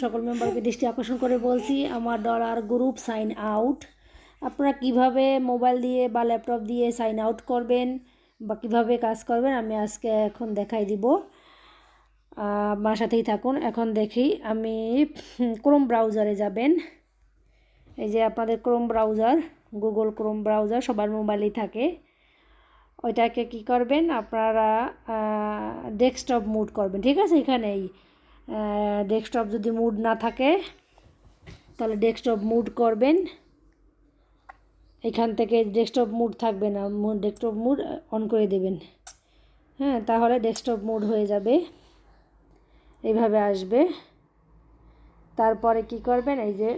সকল মেম্বারকে দৃষ্টি আকর্ষণ করে বলছি আমার ডলার গ্রুপ সাইন আউট। আপনারা কিভাবে মোবাইল দিয়ে বা ল্যাপটপ দিয়ে সাইন আউট করবেন বা কিভাবে কাজ করবেন আমি আজকে এখন দেখাই দিব। আমার সাথেই থাকুন। এখন দেখি আমি ক্রোম ব্রাউজারে যাবেন। এই যে আপনাদের Chrome browser, Google Chrome browser সবার মোবাইলেই থাকে। ওইটাকে কি করবেন আপনারা ডেস্কটপ মুড করবেন, ঠিক আছে। এখানেই ডেস্কটপ যদি মুড না থাকে তাহলে ডেস্কটপ মুড করবেন। এখান থেকে ডেস্কটপ মুড থাকবে না, ডেস্কটপ মুড অন করে দেবেন। হ্যাঁ, তাহলে ডেস্কটপ মুড হয়ে যাবে, এইভাবে আসবে। তারপরে কি করবেন, এই যে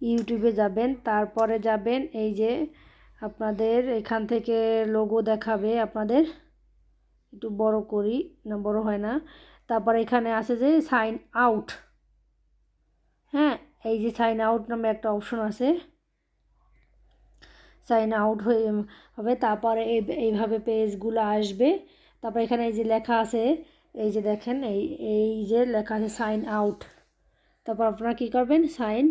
ইউটিউবে যাবেন। তারপরে যাবেন এই যে আপনাদের এখান থেকে লোগো দেখাবে, আপনাদের একটু বড় করি, না বড় হয় না। তারপর এখানে আছে যে সাইন আউট। হ্যাঁ, এই যে সাইন আউট নামে একটা অপশন আছে, সাইন আউট হবে। তারপরে এইভাবে পেজগুলো আসবে। তারপর এখানে এই যে লেখা আছে, এই যে দেখেন এই যে লেখা আছে সাইন আউট। তারপর আপনারা কী করবেন, সাইন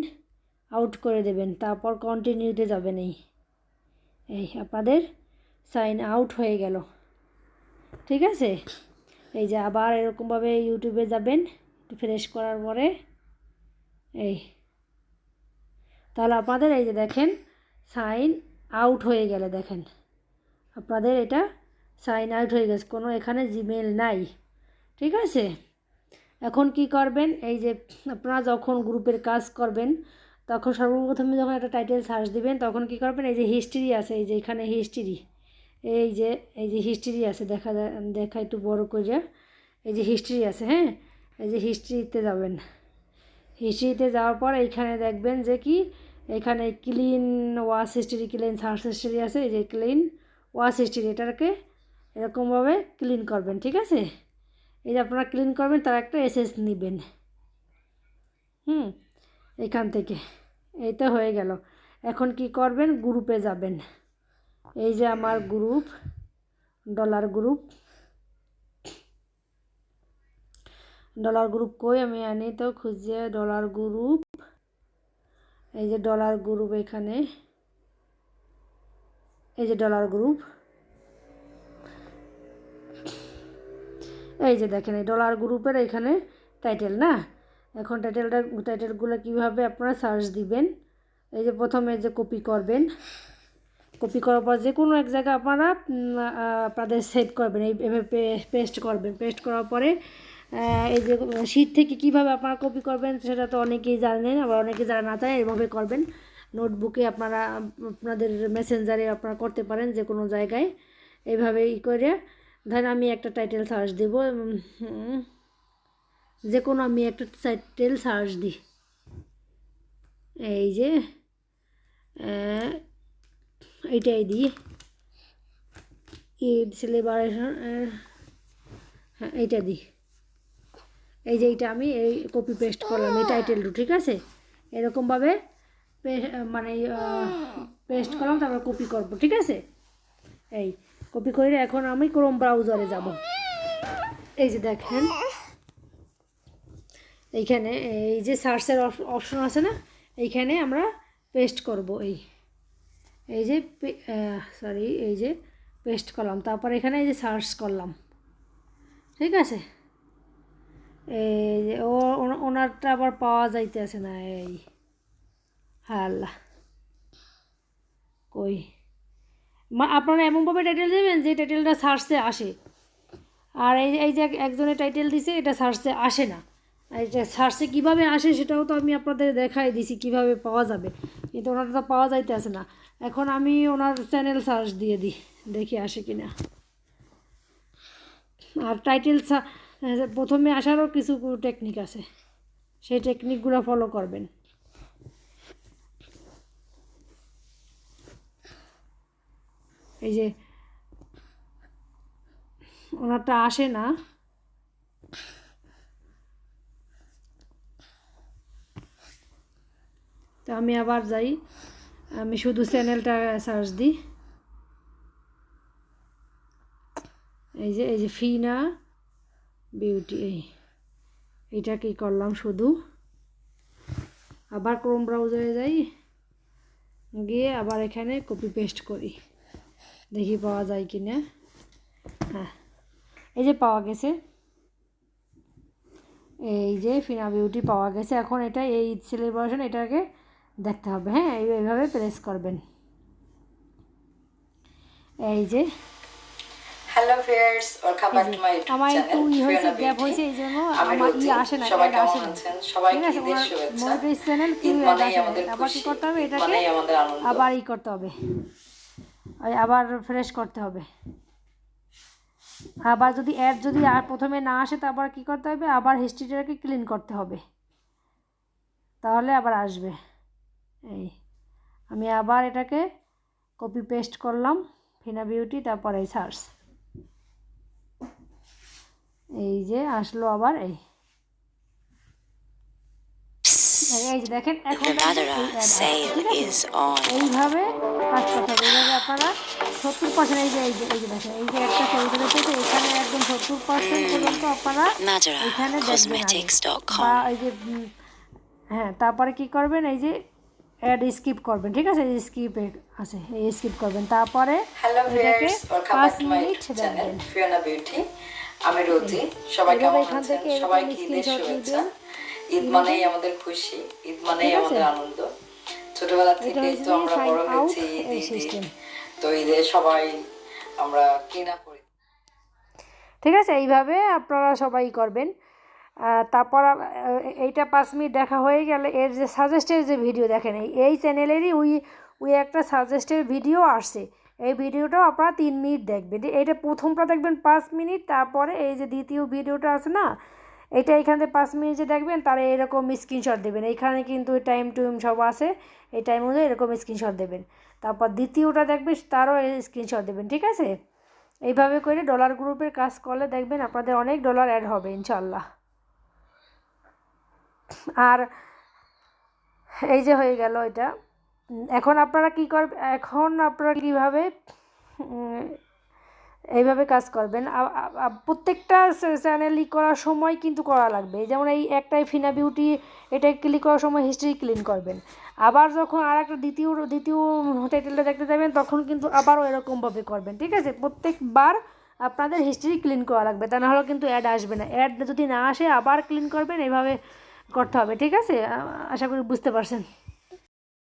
আউট করে দেবেন। তারপর কন্টিনিউতে যাবেন। এই আপনাদের সাইন আউট হয়ে গেল, ঠিক আছে। এই যে আবার এরকমভাবে ইউটিউবে যাবেন, একটু ফ্রেশ করার পরে তাহলে আপনাদের এই যে দেখেন সাইন আউট হয়ে গেলে দেখেন আপনাদের এটা সাইন আউট হয়ে গেছে, কোনো এখানে জিমেল নাই, ঠিক আছে। এখন কি করবেন, এই যে আপনারা যখন গ্রুপের কাজ করবেন তখন সর্বপ্রথমে যখন একটা টাইটেল সার্চ দিবেন তখন কি করবেন, এই যে হিস্ট্রি আছে, এই যে এখানে হিস্ট্রি, এই যে হিস্ট্রি আছে, দেখা একটু বড় করে, এই যে হিস্ট্রি আছে। হ্যাঁ, এই যে হিস্ট্রিতে যাবেন। হিস্ট্রিতে যাওয়ার পর এইখানে দেখবেন যে কি এখানে clean watch history, clean search history আছে। এই যে ক্লিন ওয়াচ হিস্ট্রি, এটাকে এরকমভাবে ক্লিন করবেন, ঠিক আছে। এই যে আপনারা ক্লিন করবেন তার একটা এসএস নেবেন। এখান থেকে এই তো হয়ে গেল। এখন কি করবেন, গ্রুপে যাবেন। এই যে আমার গ্রুপ, ডলার গ্রুপ কই আমি আনি তো খুঁজে, ডলার গ্রুপ, এই যে ডলার গ্রুপ, এখানে এই যে ডলার গ্রুপ, এই যে দেখেন এই ডলার গ্রুপের এখানে টাইটেল না। এখন টাইটেলগুলো কীভাবে আপনারা সার্চ দিবেন, এই যে প্রথমে যে কপি করবেন, কপি করার পর যে কোনো এক জায়গায় আপনারা আপনাদের সেভ করবেন, এইভাবে পেস্ট করবেন। পেস্ট করার পরে এই যে শীট থেকে কিভাবে আপনারা কপি করবেন সেটা তো অনেকেই জানেন, আবার অনেকে যারা না জানেন এভাবে করবেন। নোটবুকে আপনারা আপনাদের মেসেঞ্জারে আপনারা করতে পারেন, যে কোনো জায়গায় এইভাবে করে। ধরেন আমি একটা টাইটেল সার্চ দেব, যে কোনো আমি একটা টাইটেল সার্চ দিই, এই যে এইটাই দিই, ঈদ সেলিব্রেশন, হ্যাঁ এইটা দিই। এই যে এইটা আমি এই কপি পেস্ট করলাম এই টাইটেলটা, ঠিক আছে। এরকমভাবে মানে পেস্ট করলাম, তারপর কপি করব, ঠিক আছে। এই কপি করে এখন আমি ক্রোম ব্রাউজারে যাব। এই যে দেখেন এইখানে এই যে সার্চের অপশন আছে না, এইখানে আমরা পেস্ট করব। এই যে সরি, এই যে পেস্ট করলাম, তারপর এখানে এই যে সার্চ করলাম, ঠিক আছে। এই যে ওনারটা আবার পাওয়া যাইতেছে না, এই হাল্লা কই। আপনারা এমনভাবে টাইটেল দেবেন যে টাইটেলটা সার্চে আসে, আর এই যে একজনের টাইটেল দিছে এটা সার্চে আসে না। এটা সার্চে কীভাবে আসে সেটাও তো আমি আপনাদের দেখাই দিছি কীভাবে পাওয়া যাবে, কিন্তু ওনারটা তো পাওয়া যাইতেছে না। এখন আমি ওনার চ্যানেল সার্চ দিয়ে দিই, দেখি আসে কি না। আর টাইটেল প্রথমে আসারও কিছু টেকনিক আছে, সেই টেকনিকগুলো ফলো করবেন। এই যে ওনারটা আসে না, তো আমি আবার যাই, আমি শুধু চ্যানেলটা সার্চ দিই। এই যে ফিনা বিউটি, এইটা কি করলাম, শুধু আবার ক্রোম ব্রাউজারে যাই, গিয়ে আবার এখানে কপি পেস্ট করি, দেখি পাওয়া যায় কি না। হ্যাঁ, এই যে পাওয়া গেছে, এই যে ফিনা বিউটি পাওয়া গেছে। এখন এটা এই সেলিব্রেশন এটাকে দেখতে হবে। হ্যাঁ, এইভাবে প্রেস করবেন। এই যে hello viewers, welcome back to my YouTube আমার একটু চ্যানেল হয়েছে, ফিওনা গ্যাপ বিউটি। হয়েছে, এই জন্য আমি আমার রোজি। আসে না, সবাই অ্যাড কেমন আসে না। আছেন? সবাইকে ঠিক আছে, ঈদের ওনার শুভেচ্ছা। মনিটাইজ চ্যানেল ঈদ কিন্তু অ্যাড মানেই আসে না। আমাদের আবার কি খুশি, করতে হবে, ঈদ এটাকে মানেই আমাদের আনন্দ। আবার করতে হবে, আবার ফ্রেশ করতে হবে। আবার যদি অ্যাড যদি আর প্রথমে না আসে, তারপর কি করতে হবে, আবার হিস্ট্রিটাকে ক্লিন করতে হবে, তাহলে আবার আসবে। এই আমি আবার এটাকে কপি পেস্ট করলাম, ফিনা বিউটি, তারপর এই সার্চ, এই যে আসলো আবার। এই যে দেখেন, এখন ঠিক আছে, এইভাবে কাজ করতে হবে। এইভাবে আপনারা 70%, এই যে দেখেন, এই যে একটা ছবি তুলেছে, এখানে একদম 70% পর্যন্ত আপনারা এখানে দেখবেন আগে, বা এই যে হ্যাঁ, তারপরে কি করবেন, এই যে অ্যাড স্কিপ করবেন। ঠিক আছে, এই স্কিপে আছে, এই স্কিপ করবেন, তারপরে হ্যালো এটাকে viewers, welcome 5 back to my minute YouTube channel দেখবেন। Fiona beauty. আমি রোজি। সবাই এইভাবে কেমন এখান আছেন? থেকে এরকম সবাইকে ঈদের স্ক্রিনশট শুভেচ্ছা। নেবেন, ঈদ মানেই আমাদের খুশি, ঈদ মানেই ঠিক আছে। আমাদের আনন্দ। ছোটবেলা এটা থেকেই হয়েছে তো যে আমরা সাইন বড় আউট হয়েছি ঈদ এর ঈদ ঈদ। সিস্টেম। তো ঈদে সবাই আমরা কি না করি। ঠিক আছে, এইভাবে আপনারা সবাই করবেন। তারপর এইটা 5 মিনিট দেখা হয়ে গেলে, এর যে সাজেস্টেড যে ভিডিও দেখেন, এই চ্যানেলেরই ওই একটা সাজেস্টেড ভিডিও আসছে, এই ভিডিওটাও আপনারা 3 মিনিট দেখবেন। এইটা প্রথমটা দেখবেন 5 মিনিট, তারপরে এই যে দ্বিতীয় ভিডিওটা আছে না, এটা এখান থেকে 5 মিনিট যে দেখবেন, তারা এরকম স্ক্রিনশট দেবেন। এইখানে কিন্তু টাইম টুইম সব আছে, এই টাইম অনুযায়ী এরকম স্ক্রিনশট দেবেন। তারপর দ্বিতীয়টা দেখবেন, তারও স্ক্রিনশট দেবেন। ঠিক আছে, এইভাবে করে ডলার গ্রুপের কাজ করলে দেখবেন আপনাদের অনেক ডলার অ্যাড হবে ইনশাল্লাহ। আর এই যে হয়ে গেল এটা। এখন আপনারা কি করবেন, এখন আপনারা কীভাবে এইভাবে কাজ করবেন, প্রত্যেকটা চ্যানেলই করার সময় কিন্তু করা লাগবে। যেমন এই একটাই ফিনা বিউটি, এটা ক্লিক করার সময় হিস্ট্রি ক্লিন করবেন। আবার যখন আর একটা দ্বিতীয় টাইটেলটা দেখতে যাবেন, তখন কিন্তু আবারও এরকমভাবে করবেন। ঠিক আছে, প্রত্যেকবার আপনাদের হিস্ট্রি ক্লিন করা লাগবে, তা নাহলে কিন্তু অ্যাড আসবে না। অ্যাড যদি না আসে, আবার ক্লিন করবেন, এইভাবে করতে হবে। ঠিক আছে, আশা করি বুঝতে পারছেন।